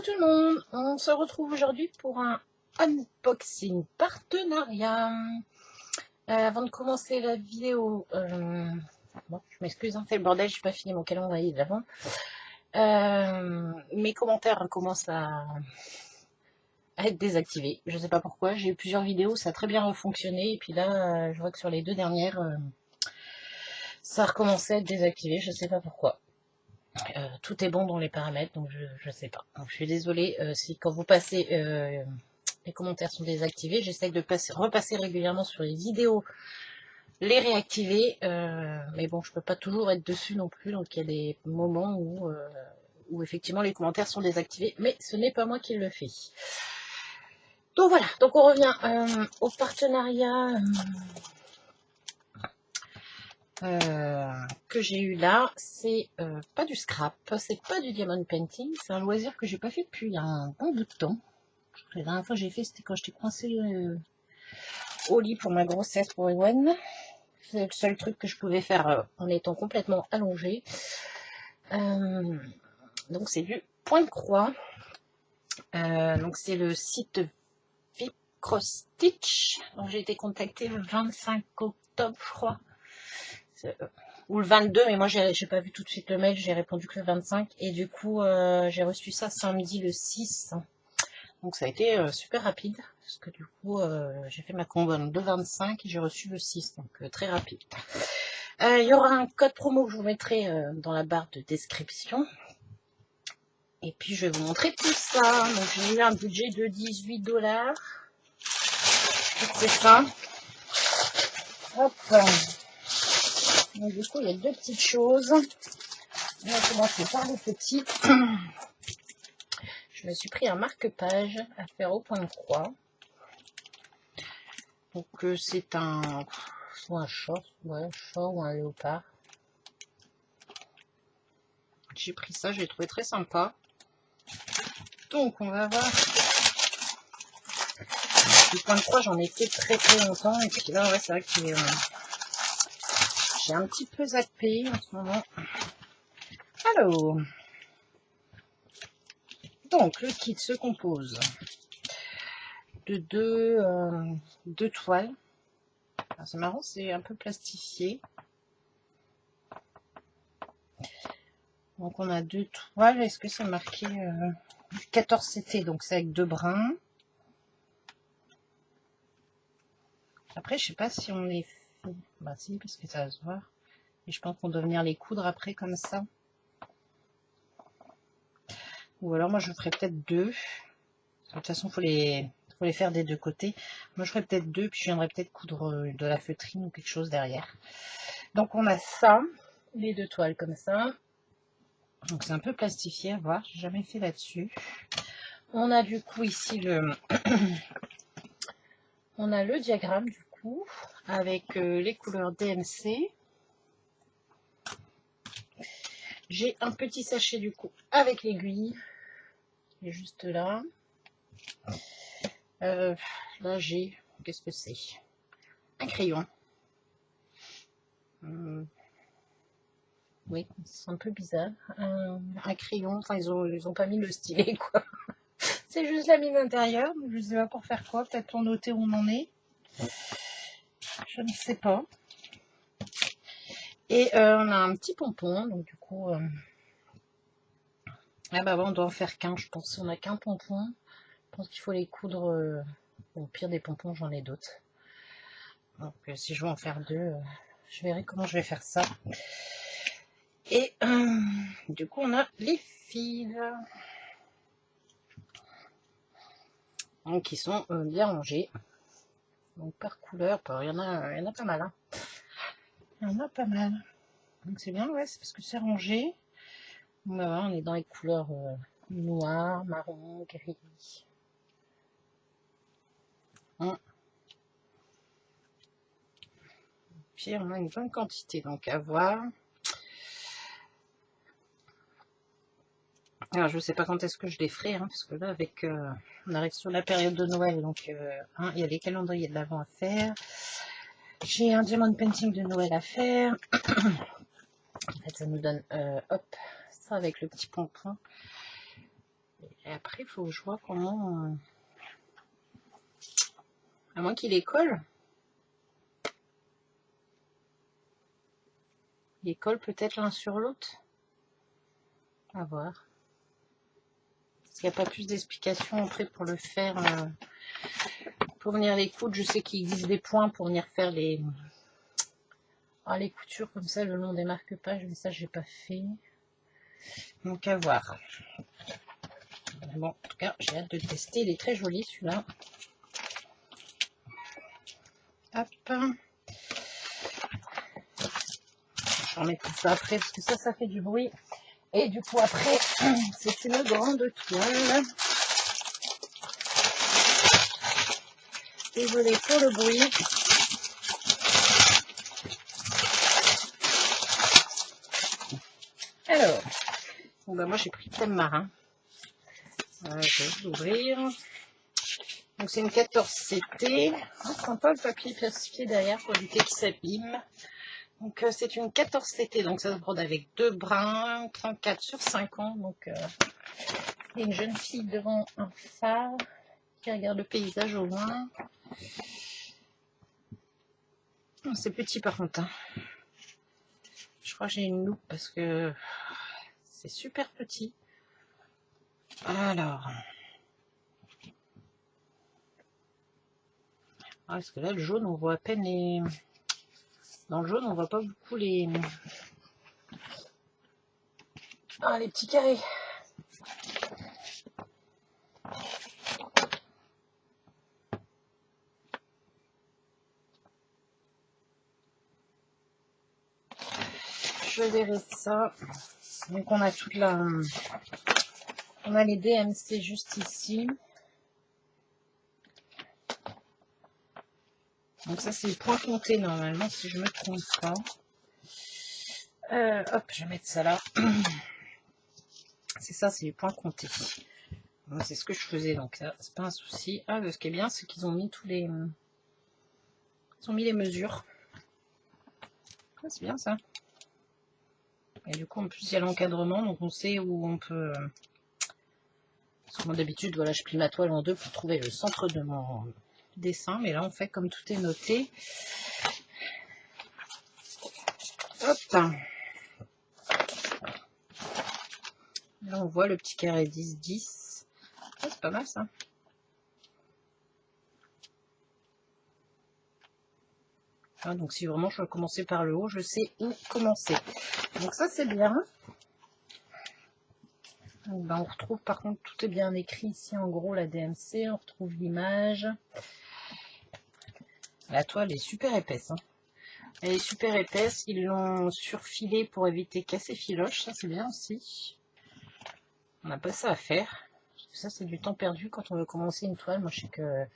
tout le monde, on se retrouve aujourd'hui pour un unboxing partenariat. Avant de commencer la vidéo, bon, je m'excuse, c'est le bordel, je n'ai pas fini mon calendrier d'avant. Mes commentaires commencent à être désactivés, je ne sais pas pourquoi. J'ai eu plusieurs vidéos, ça a très bien fonctionné, et puis là, je vois que sur les deux dernières, ça a recommencé à être désactivé, je ne sais pas pourquoi. Tout est bon dans les paramètres, donc je sais pas. Donc, je suis désolée si quand vous passez, les commentaires sont désactivés. J'essaie de repasser régulièrement sur les vidéos, les réactiver, mais bon, je peux pas toujours être dessus non plus. Donc il y a des moments où effectivement les commentaires sont désactivés, mais ce n'est pas moi qui le fais. Donc voilà. Donc on revient au partenariat. Que j'ai eu là, c'est pas du scrap, c'est pas du diamond painting, c'est un loisir que j'ai pas fait depuis un bon bout de temps. La dernière fois que j'ai fait, c'était quand j'étais coincée au lit pour ma grossesse pour Ewen. C'est le seul truc que je pouvais faire en étant complètement allongée. Donc c'est du point de croix. Donc c'est le site Vicross Stitch. Donc j'ai été contactée le 25 octobre, je crois. Ou le 22, mais moi j'ai pas vu tout de suite le mail, j'ai répondu que le 25, et du coup j'ai reçu ça samedi le 6, donc ça a été super rapide, parce que du coup j'ai fait ma commande le 25 et j'ai reçu le 6, donc très rapide. Il y aura un code promo que je vous mettrai dans la barre de description, et puis je vais vous montrer tout ça. Donc j'ai eu un budget de 18$, c'est ça. Hop. Donc du coup il y a deux petites choses. On va commencer par les petits. Je me suis pris un marque-page à faire au point de croix. Donc c'est un soit un chat, ouais, un chat ou un léopard. J'ai pris ça, je l'ai trouvé très sympa. Donc on va voir. Le point de croix, j'en ai fait très longtemps. Et puis là, ouais, c'est vrai que j'ai un petit peu zappé en ce moment. Alors, donc le kit se compose de deux toiles. C'est marrant, c'est un peu plastifié. Donc on a deux toiles. Est-ce que c'est marqué 14 CT? Donc c'est avec deux brins. Après, je sais pas si on les fait. Bah si, parce que ça va se voir. Et je pense qu'on doit venir les coudre après comme ça. Ou alors moi je ferai peut-être deux. De toute façon, faut les faire des deux côtés. Moi je ferai peut-être deux, puis je viendrai peut-être coudre de la feutrine ou quelque chose derrière. Donc on a ça, les deux toiles comme ça. Donc c'est un peu plastifié à voir, j'ai jamais fait là-dessus. On a du coup ici on a le diagramme du coup avec les couleurs DMC. J'ai un petit sachet du coup avec l'aiguille, qui est juste là. Là j'ai, qu'est-ce que c'est? Un crayon. Oui, c'est un peu bizarre. Un crayon, enfin ils ont pas mis le stylet quoi. C'est juste la mine intérieure, je sais pas pour faire quoi, peut-être pour noter où on en est. Je ne sais pas. Et on a un petit pompon, donc du coup... Ah bah bon, on doit en faire qu'un, je pense. On n'a qu'un pompon. Je pense qu'il faut les coudre. Au pire des pompons, j'en ai d'autres. Donc si je veux en faire deux, je verrai comment je vais faire ça. Et du coup, on a les fils. Donc qui sont bien rangés. Donc par couleur, il y en a pas mal. Hein. Il y en a pas mal. Donc c'est bien, ouais, c'est parce que c'est rangé. Bah, on est dans les couleurs noir, marron, gris. Puis on a une bonne quantité, donc à voir. Alors je ne sais pas quand est-ce que je les ferai, hein, parce que là avec on arrive sur la période de Noël, donc il y a les calendriers de l'Avent à faire. J'ai un diamond painting de Noël à faire. En fait, ça nous donne hop, ça avec le petit pompon. Et après, il faut que je vois comment... À moins qu'il les colle. Il les colle peut-être l'un sur l'autre. À voir. Parce qu'il n'y a pas plus d'explications après pour le faire. Pour venir les coudre, je sais qu'il existe des points pour venir faire les coutures comme ça le long des marque-pages, mais ça j'ai pas fait. Donc à voir. Bon, en tout cas, j'ai hâte de le tester. Il est très joli celui-là. Hop. Je vais remettre tout ça après parce que ça fait du bruit. Et du coup après, c'est une grande toile. Désolée pour le bruit. Alors, bon bah moi j'ai pris le thème marin. Je vais l'ouvrir. Donc c'est une 14CT. Oh, sympa le papier plastifié derrière pour éviter qu'il s'abîme. Donc c'est une 14CT, donc ça se brode avec 2 brins, 34 sur 5 ans. Donc il y a une jeune fille devant un phare qui regarde le paysage au loin. Oh, c'est petit par contre. Hein. Je crois que j'ai une loupe parce que c'est super petit. Alors. Ah, parce que là, le jaune, on voit à peine les... Dans le jaune, on voit pas beaucoup les... Ah, les petits carrés. Je verrai ça. Donc, on a toute la... On a les DMC juste ici. Donc ça, c'est le point compté normalement, si je me trompe pas. Hop, je vais mettre ça là. C'est ça, c'est les points comptés. C'est ce que je faisais, donc ça, c'est pas un souci. Ah, ce qui est bien, c'est qu'ils ont mis tous les... Ils ont mis les mesures. Ah, c'est bien ça. Et du coup, en plus, il y a l'encadrement, donc on sait où on peut... Parce que moi, d'habitude, voilà, je plie ma toile en deux pour trouver le centre de mon dessin. Mais là, on fait comme tout est noté. Hop. Là, on voit le petit carré 10-10. Ah, c'est pas mal, ça. Ah, donc, si vraiment je veux commencer par le haut, je sais où commencer. Donc, ça, c'est bien. Donc, ben, on retrouve, par contre, tout est bien écrit ici, en gros, la DMC. On retrouve l'image. La toile est super épaisse. Hein. Elle est super épaisse. Ils l'ont surfilée pour éviter casser filoche. Ça, c'est bien aussi. On n'a pas ça à faire. Ça, c'est du temps perdu quand on veut commencer une toile. Moi, je sais que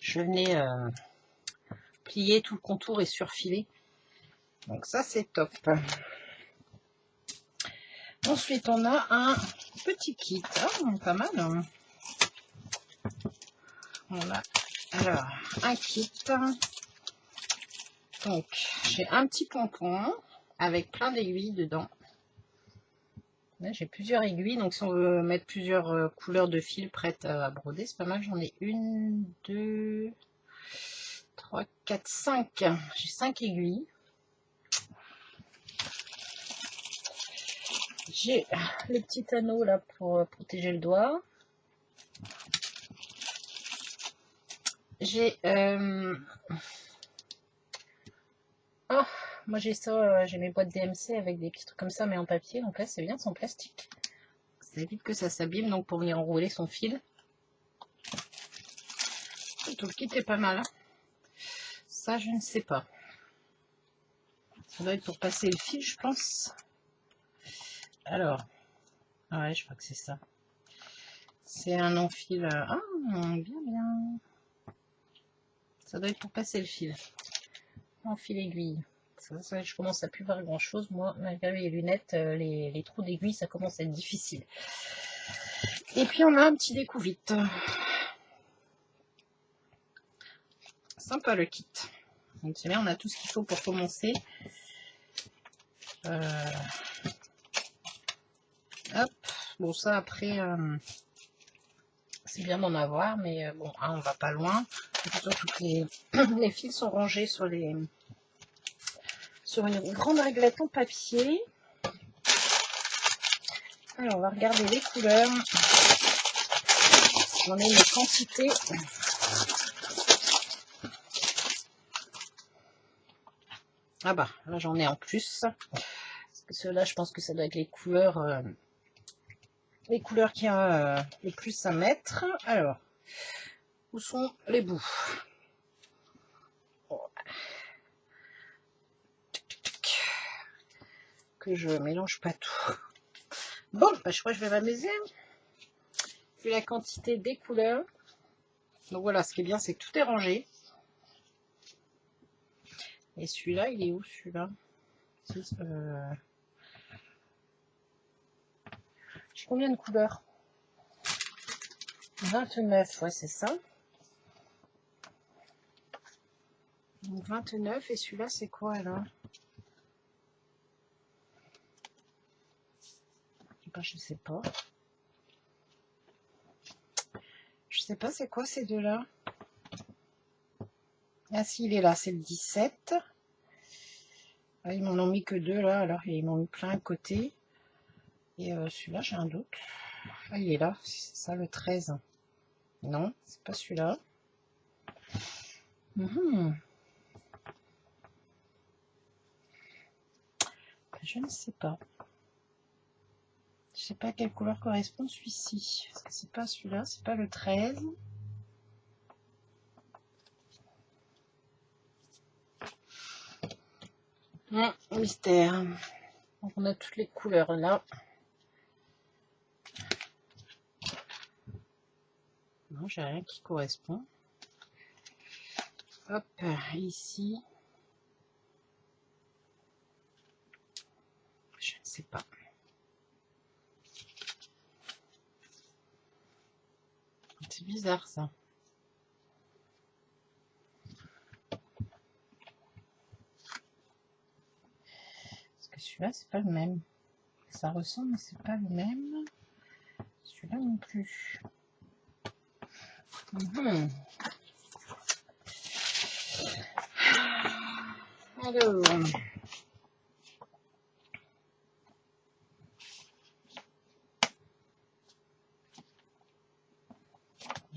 je venais plier tout le contour et surfiler. Donc, ça, c'est top. Ensuite, on a un petit kit. Ah, pas mal. Hein. On a alors un kit. Donc, j'ai un petit pompon avec plein d'aiguilles dedans. Là, j'ai plusieurs aiguilles. Donc, si on veut mettre plusieurs couleurs de fil prêtes à broder, c'est pas mal. J'en ai 1, 2, 3, 4, 5. J'ai 5 aiguilles. J'ai le petit anneau là pour protéger le doigt. J'ai... Oh, moi j'ai ça, j'ai mes boîtes DMC avec des petits trucs comme ça, mais en papier. Donc là, c'est bien, c'est en plastique. Ça évite que ça s'abîme, donc pour venir enrouler son fil. Tout le kit est pas mal. Hein. Ça, je ne sais pas. Ça doit être pour passer le fil, je pense. Alors, ouais, je crois que c'est ça. C'est un enfil. Ah, bien, bien. Ça doit être pour passer le fil. Enfil aiguille. Ça, je commence à plus voir grand chose. Moi, malgré les lunettes, les trous d'aiguille, ça commence à être difficile. Et puis, on a un petit découvite. Sympa le kit. Donc, c'est bien, on a tout ce qu'il faut pour commencer. Hop. Bon, ça, après, C'est bien d'en avoir, mais bon, hein, on va pas loin. Surtout que les fils sont rangés sur une grande réglette en papier. Alors, on va regarder les couleurs. J'en ai une quantité. Ah bah, là j'en ai en plus. Parce que ceux-là, je pense que ça doit être les couleurs qu'il y a le plus à mettre. Alors, où sont les bouts? Que je mélange pas tout. Bon, bah, je crois que je vais m'amuser. Vu la quantité des couleurs. Donc voilà, ce qui est bien, c'est que tout est rangé. Et celui-là, il est où celui-là? J'ai combien de couleurs? 29, ouais, c'est ça. Donc 29, et celui-là, c'est quoi alors? Je sais pas. Je sais pas, c'est quoi ces deux-là? Ah si, il est là, c'est le 17. Ah, ils m'en ont mis que deux là, alors ils m'ont mis plein à côté. Et celui-là, j'ai un doute. Ah, il est là, c'est ça le 13. Non, c'est pas celui-là. Je ne sais pas. Je sais pas à quelle couleur correspond celui-ci. Parce que c'est pas celui-là, c'est pas le 13. Mystère. Donc on a toutes les couleurs là. Non, j'ai rien qui correspond. Hop, ici. Je ne sais pas. C'est bizarre ça. Parce que celui-là, c'est pas le même. Ça ressemble, mais c'est pas le même. Celui-là non plus. Alors.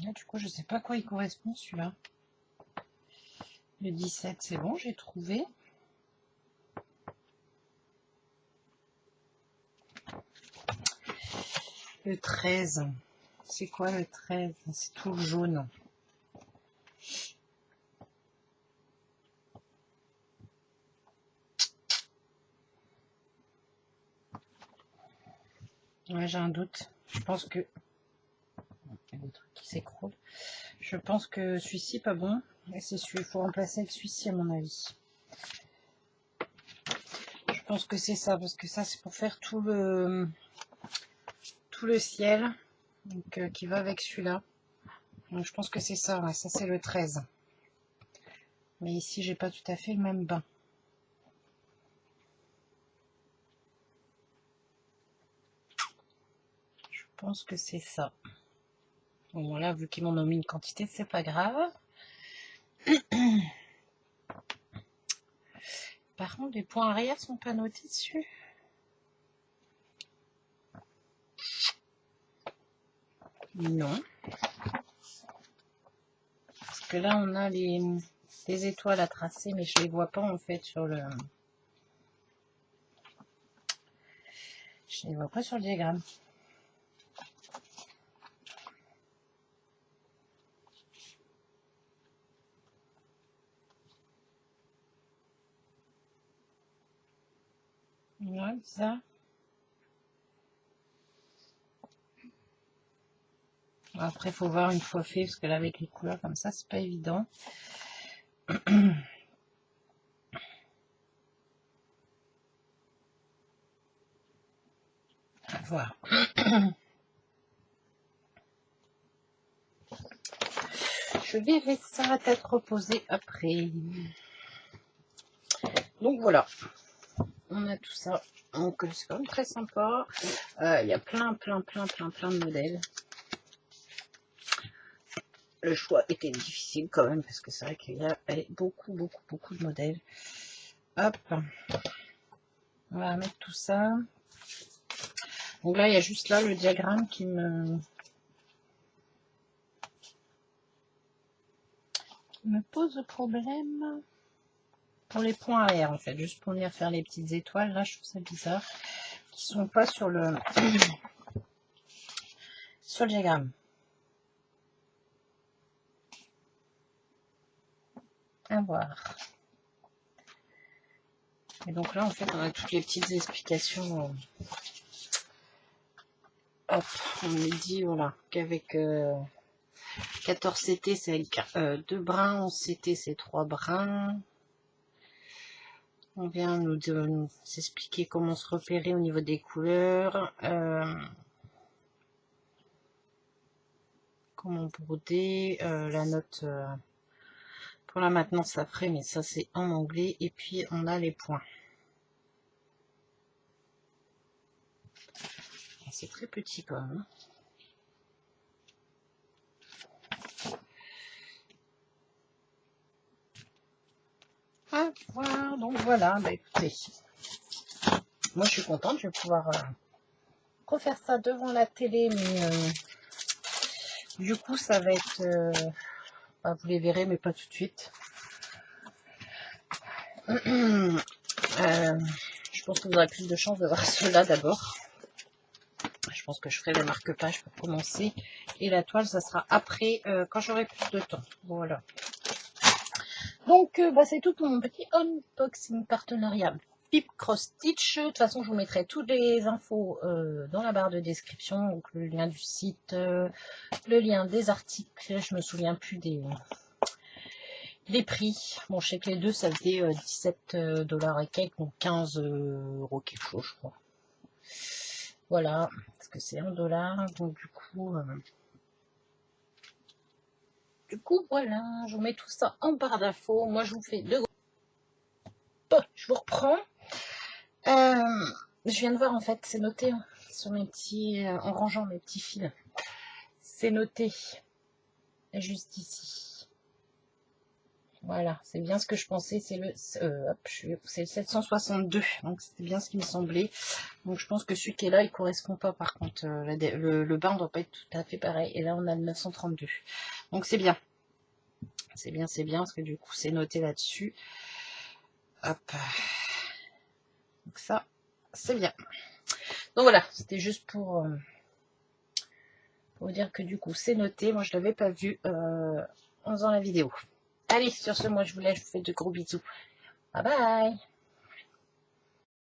Là, du coup, je sais pas à quoi il correspond celui-là. Le 17, c'est bon, j'ai trouvé. Le 13. C'est quoi le 13? C'est tout le jaune. Ouais, j'ai un doute. Je pense que... Il y a des trucs qui s'écroulent. Je pense que celui-ci pas bon. Et c'est celui, il faut remplacer avec celui-ci à mon avis. Je pense que c'est ça, parce que ça c'est pour faire tout le ciel. Donc qui va avec celui-là. Donc je pense que c'est ça, ouais, ça c'est le 13. Mais ici j'ai pas tout à fait le même bain. Je pense que c'est ça. Bon là, vu qu'ils m'en ont mis une quantité, c'est pas grave. Par contre, les points arrière sont pas notés dessus. Non. Parce que là, on a les étoiles à tracer, mais je les vois pas en fait sur le... Je les vois pas sur le diagramme. Ouais, ça. Après, il faut voir une fois fait, parce que là, avec les couleurs comme ça, c'est pas évident. À voir. Je verrai ça à tête reposée après. Donc voilà. On a tout ça. Donc c'est quand même très sympa. Il y a plein de modèles. le choix était difficile quand même, parce que c'est vrai qu'il y a beaucoup de modèles. Hop, on va mettre tout ça. Donc là, il y a juste là le diagramme qui me pose problème pour les points arrière, en fait, juste pour venir faire les petites étoiles. Là, je trouve ça bizarre qu'ils sont pas sur le sur le diagramme. À voir. Et donc là, en fait, on a toutes les petites explications. Hop, on me dit, voilà, qu'avec 14 CT, c'est avec 2 brins, 11 CT, c'est 3 brins. On vient nous s'expliquer comment se repérer au niveau des couleurs. Comment broder. La note pour la maintenance après, mais ça c'est en anglais. Et puis on a les points. C'est très petit quand même. Ah, voilà, donc voilà, bah écoutez, moi je suis contente, je vais pouvoir refaire ça devant la télé, mais du coup ça va être, bah, vous les verrez, mais pas tout de suite. Je pense que vous aurez plus de chance de voir cela d'abord. Je pense que je ferai les marque-pages pour commencer, et la toile ça sera après, quand j'aurai plus de temps. Voilà. Donc bah, c'est tout pour mon petit unboxing partenariat Pip Cross Stitch. De toute façon, je vous mettrai toutes les infos dans la barre de description. Donc le lien du site, le lien des articles. Je me souviens plus des prix. Bon, je sais que les deux, ça faisait 17 $ et quelques, donc 15 € quelque chose, je crois. Voilà, parce que c'est 1 $. Donc du coup, voilà, je vous mets tout ça en barre d'infos. Moi, je vous fais de gros. Je vous reprends. Je viens de voir, en fait, c'est noté sur mes petits, en rangeant mes petits fils. C'est noté juste ici. Voilà, c'est bien ce que je pensais. C'est le, c'est le 762. Donc c'était bien ce qui me semblait. Donc je pense que celui qui est là, il correspond pas. Par contre, le bas, on doit pas être tout à fait pareil. Et là, on a le 932. Donc c'est bien. C'est bien, parce que du coup, c'est noté là-dessus. Hop. Donc ça, c'est bien. Donc voilà, c'était juste pour vous dire que du coup, c'est noté. Moi, je l'avais pas vu en faisant la vidéo. Allez, sur ce, moi, je vous laisse. Je vous fais de gros bisous. Bye bye.